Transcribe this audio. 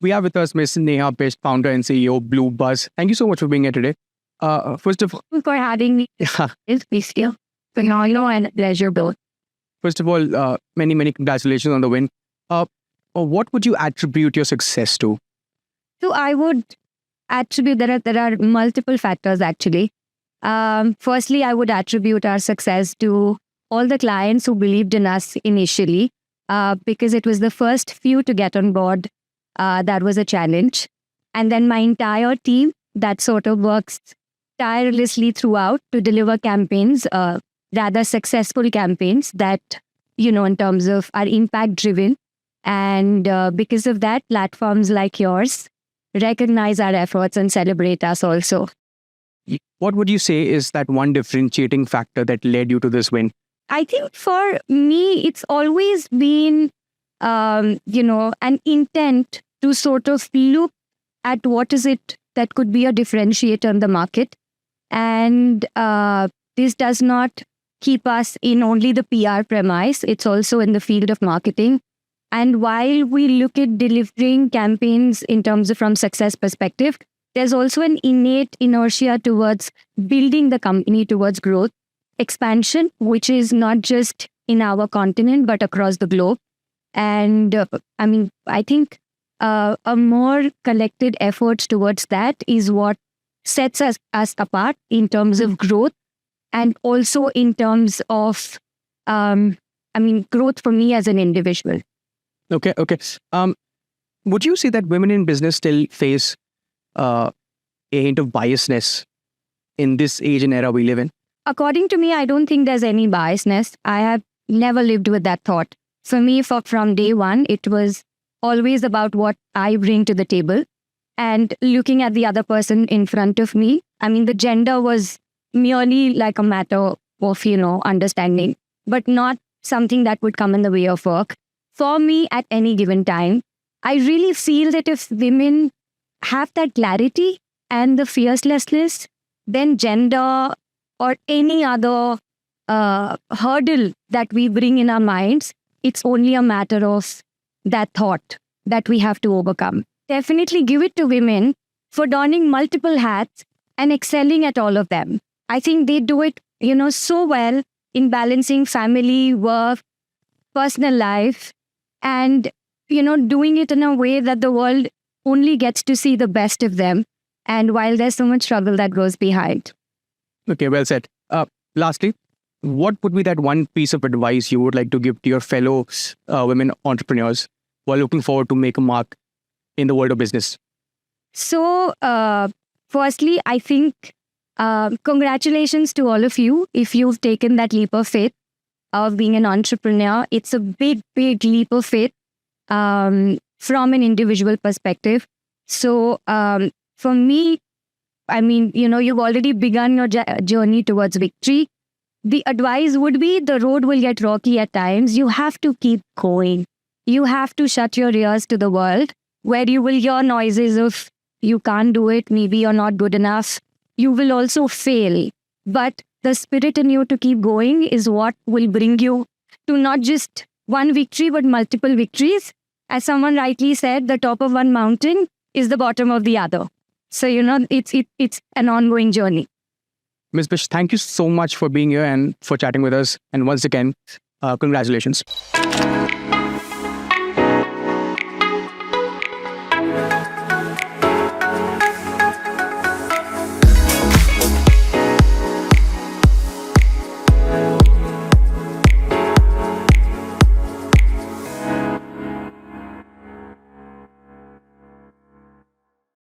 We have with us Ms. Neha Bisht, founder and CEO of Blue Buzz. Thank you so much for being here today. First of For having me. It's peaceful, phenomenal, and pleasure both. all, many congratulations on the win. What would you attribute your success to? So I would attribute there are multiple factors actually. Firstly, I would attribute our success to all the clients who believed in us initially, because it was the first few to get on board. That was a challenge, and then my entire team that sort of works tirelessly throughout to deliver campaigns, rather successful campaigns that in terms of are impact driven, and because of that, platforms like yours recognize our efforts and celebrate us also. What would you say is that one differentiating factor that led you to this win? I think for me, it's always been, an intent to sort of look at what is it that could be a differentiator in the market. And this does not keep us in only the PR premise, it's also in the field of marketing. And while we look at delivering campaigns in terms of from success perspective, there's also an innate inertia towards building the company towards growth, expansion, which is not just in our continent, but across the globe. And I think a more collected effort towards that is what sets us apart in terms of growth, and also in terms of, growth for me as an individual. Okay. Would you say that women in business still face a hint of biasness in this age and era we live in? According to me, I don't think there's any biasness. I have never lived with that thought. For me, from day one, it was always about what I bring to the table and looking at the other person in front of me. The gender was merely like a matter of, understanding, but not something that would come in the way of work. For me, at any given time, I really feel that if women have that clarity and the fearlessness, then gender or any other hurdle that we bring in our minds, it's only a matter of that thought that we have to overcome. Definitely give it to women for donning multiple hats and excelling at all of them. I think they do it, so well in balancing family, work, personal life, and, doing it in a way that the world only gets to see the best of them. And while there's so much struggle that goes behind. Okay, well said. Lastly, what would be that one piece of advice you would like to give to your fellow women entrepreneurs who are looking forward to make a mark in the world of business? So, firstly, I think congratulations to all of you if you've taken that leap of faith of being an entrepreneur. It's a big leap of faith from an individual perspective. So, for me, you've already begun your journey towards victory. The advice would be the road will get rocky at times. You have to keep going. You have to shut your ears to the world where you will hear noises of you can't do it, maybe you're not good enough. You will also fail. But the spirit in you to keep going is what will bring you to not just one victory, but multiple victories. As someone rightly said, the top of one mountain is the bottom of the other. So, it's an ongoing journey. Ms. Bisht, thank you so much for being here and for chatting with us. And once again, congratulations.